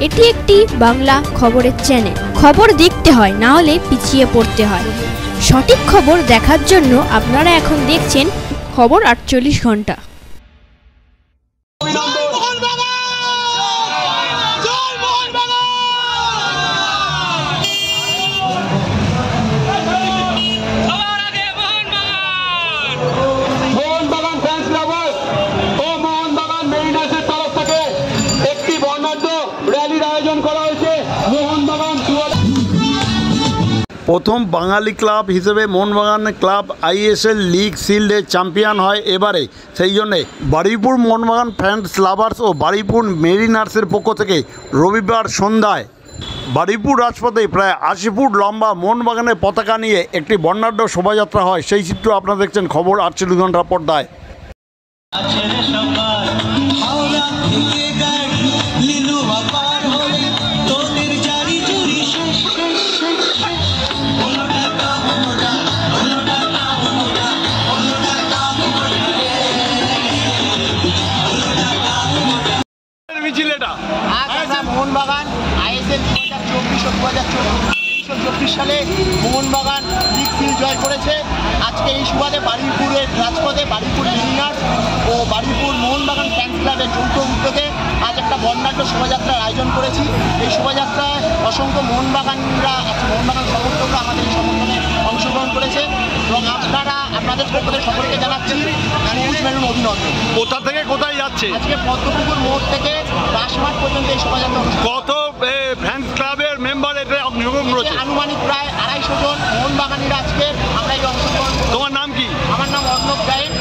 এটি একটি বাংলা খবরের চ্যানেল। খবর দেখতে হয়, না হলে পিছিয়ে পড়তে হয়। সঠিক খবর দেখার জন্য আপনারা এখন দেখছেন খবর 48 ঘন্টা। প্রথম বাঙালি ক্লাব হিসেবে Mohun Bagan club ISL league শিল্ডের champion হয় এবারে। সেই জন্যে বারুইপুর মোহনবাগান ফ্যান্স লাভার্স ও বারুইপুর মেরিনার্সের পক্ষ থেকে রবিবার সন্ধ্যায় বারুইপুর রাজপথে প্রায় 80 ফুট লম্বা মোহনবাগানের পতাকা নিয়ে একটি বর্ণাঢ্য শোভাযাত্রা হয়। সেই চিত্র আপনারা দেখছেন খবর 48 ঘন্টার পর্দায়। মোহনবাগান আইএসএল 2024 সালে মোহনবাগান লিগ শিল্ড জয় করেছে। আজকে এই সুবাদে বারুইপুরের রাজপথে বারুইপুর মেরিনার্স ও বারুইপুর মোহনবাগান ফ্যান্স ক্লাবের যৌথ উদ্যোগে আজ একটা বর্ণাঢ্য শোভাযাত্রার আয়োজন করেছি। এই শোভাযাত্রায় অসংখ্য মোহনবাগানরা মোহনবাগান সমর্থকরা আমাদের এই সমর্থনে অংশগ্রহণ করেছে এবং আপনাদের পক্ষ থেকে সকলকে জানাচ্ছি সবুজ মেরুন অভিনন্দন। কোথা থেকে কোথায় যাচ্ছে? আজকে পদ্মপুকুর মোড় থেকে রাসমাঠ পর্যন্ত এই শোভাযাত্রা। কত ফ্যান্স ক্লাবের মেম্বার এটা অংশগ্রহণ করেছে? আনুমানিক প্রায় 250 জন মোহনবাগানিরা আজকে আমরা এই অংশগ্রহণ। তোমার নাম কি? আমার নাম অর্ণব গায়েন।